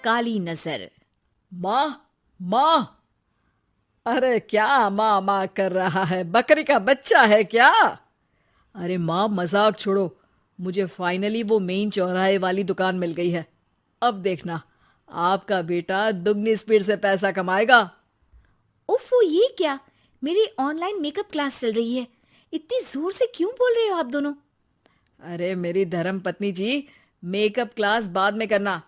काली नजर। माँ, माँ। अरे क्या माँ माँ कर रहा है? बकरी का बच्चा है क्या? अरे माँ, मजाक छोड़ो। मुझे फाइनली वो मेन चौराहे वाली दुकान मिल गई है। अब देखना, आपका बेटा दुगनी स्पीड से पैसा कमाएगा। उफ़, ये क्या? मेरी ऑनलाइन मेकअप क्लास चल रही है। इतनी जोर से क्यों बोल रहे हो आप दोनों? अरे मेरी धर्म पत्नी जी, मेकअप क्लास बाद में करना।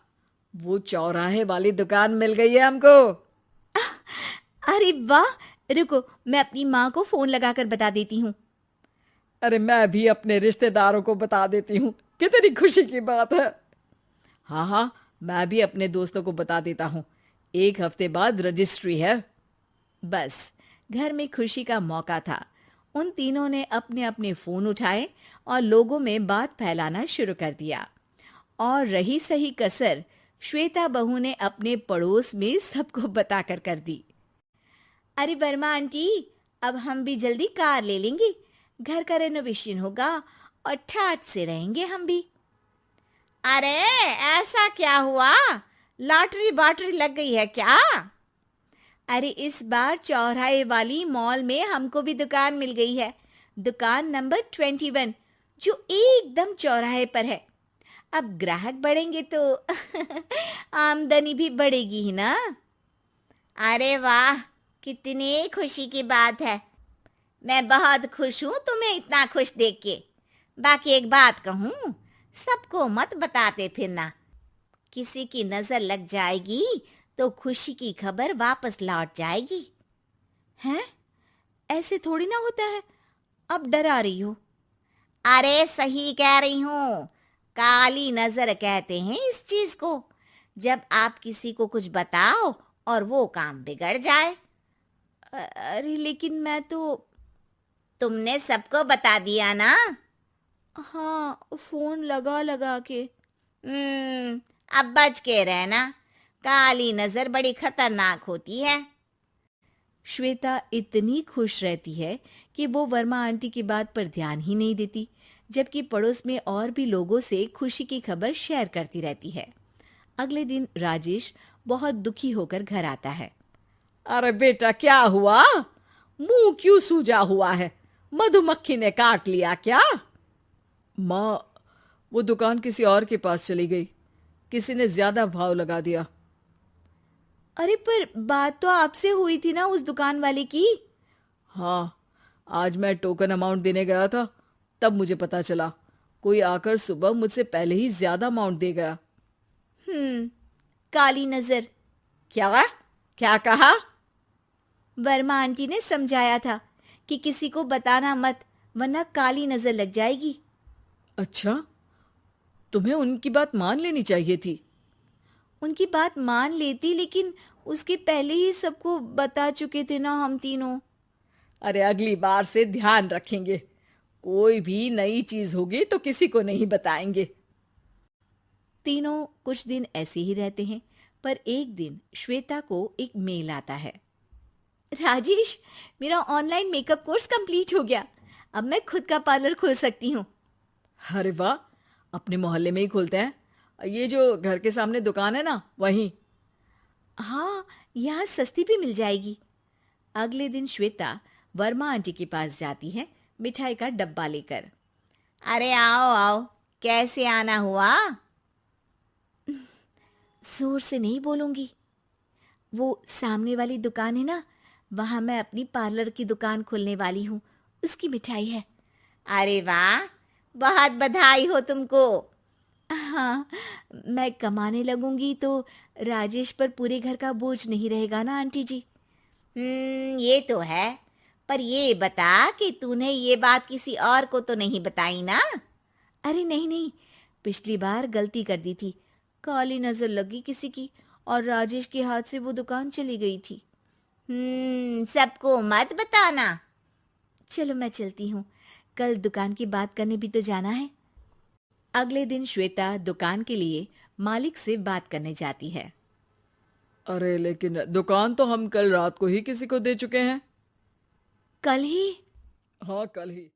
वो चौराहे वाली दुकान मिल गई है हमको। अरे वाह! रुको, मैं अपनी माँ को फोन लगाकर बता देती हूँ। अरे मैं भी अपने रिश्तेदारों को बता देती हूँ। कितनी खुशी की बात है। हाँ हाँ, मैं भी अपने दोस्तों को बता देता हूँ। 1 हफ्ते बाद रजिस्ट्री है। बस, घर में खुशी का मौका था। उन तीनों ने अपने अपने फोन उठाए और लोगों में बात फैलाना शुरू कर दिया। और रही सही कसर, श्वेता बहू ने अपने पड़ोस में सबको बताकर कर दी। अरे वर्मा आंटी, अब हम भी जल्दी कार ले लेंगे। घर का रेनोवेशन होगा और ठाट से रहेंगे हम भी। अरे, ऐसा क्या हुआ? लॉटरी बाटरी लग गई है क्या? अरे, इस बार चौराहे वाली मॉल में हमको भी दुकान मिल गई है। दुकान नंबर 21, जो एकदम चौराहे पर है। अब ग्राहक बढ़ेंगे तो आमदनी भी बढ़ेगी ही ना। अरे वाह, कितनी खुशी की बात है। मैं बहुत खुश हूँ तुम्हें इतना खुश देख के। बाकी एक बात कहूँ, सबको मत बताते फिरना। किसी की नजर लग जाएगी तो खुशी की खबर वापस लौट जाएगी। हैं? ऐसे थोड़ी ना होता है। अब डरा रही हो। अरे सही कह रही हूँ। काली नजर कहते हैं इस चीज को, जब आप किसी को कुछ बताओ और वो काम बिगड़ जाए। अरे लेकिन मैं तो। तुमने सबको बता दिया ना? हाँ, फोन लगा लगा के। अब बच के रहना। काली नजर बड़ी खतरनाक होती है। श्वेता इतनी खुश रहती है कि वो वर्मा आंटी की बात पर ध्यान ही नहीं देती, जबकि पड़ोस में और भी लोगों से खुशी की खबर शेयर करती रहती है। अगले दिन राजेश बहुत दुखी होकर घर आता है। अरे बेटा, क्या हुआ? मुंह क्यों सूजा हुआ है? मधुमक्खी ने काट लिया क्या? माँ, वो दुकान किसी और के पास चली गई। किसी ने ज्यादा भाव लगा दिया। अरे पर बात तो आपसे हुई थी ना उस दुकान वाले की। हाँ, आज मैं टोकन अमाउंट देने गया था, तब मुझे पता चला। कोई आकर सुबह मुझसे पहले ही ज्यादा अमाउंट दे गया। काली नजर। क्या? क्या कहा? वर्मा आंटी ने समझाया था कि किसी को बताना मत, वरना काली नजर लग जाएगी। अच्छा, तुम्हें उनकी बात मान लेनी चाहिए थी। उनकी बात मान लेती, लेकिन उसके पहले ही सबको बता चुके थे ना हम तीनों। अरे अगली बार से ध्यान रखेंगे। कोई भी नई चीज होगी तो किसी को नहीं बताएंगे। तीनों कुछ दिन ऐसे ही रहते हैं, पर एक दिन श्वेता को एक मेल आता है। राजेश, मेरा ऑनलाइन मेकअप कोर्स कंप्लीट हो गया। अब मैं खुद का पार्लर खोल सकती हूँ। अरे वाह, अपने मोहल्ले में ही खोलते हैं। ये जो घर के सामने दुकान है ना, वहीं। हाँ, यहाँ सस्ती भी मिल जाएगी। अगले दिन श्वेता वर्मा आंटी के पास जाती है, मिठाई का डब्बा लेकर। अरे आओ आओ, कैसे आना हुआ? जोर से नहीं बोलूंगी। वो सामने वाली दुकान है ना, वहां मैं अपनी पार्लर की दुकान खोलने वाली हूँ। उसकी मिठाई है। अरे वाह, बहुत बधाई हो तुमको। हाँ, मैं कमाने लगूंगी तो राजेश पर पूरे घर का बोझ नहीं रहेगा ना आंटी जी। ये तो है। पर ये बता कि तूने ये बात किसी और को तो नहीं बताई ना? अरे नहीं नहीं, पिछली बार गलती कर दी थी। काली नजर लगी किसी की और राजेश के हाथ से वो दुकान चली गई थी। सबको मत बताना। चलो मैं चलती हूँ, कल दुकान की बात करने भी तो जाना है। अगले दिन श्वेता दुकान के लिए मालिक से बात करने जाती है। अरे लेकिन दुकान तो हम कल रात को ही किसी को दे चुके हैं। कल ही? हाँ, कल ही।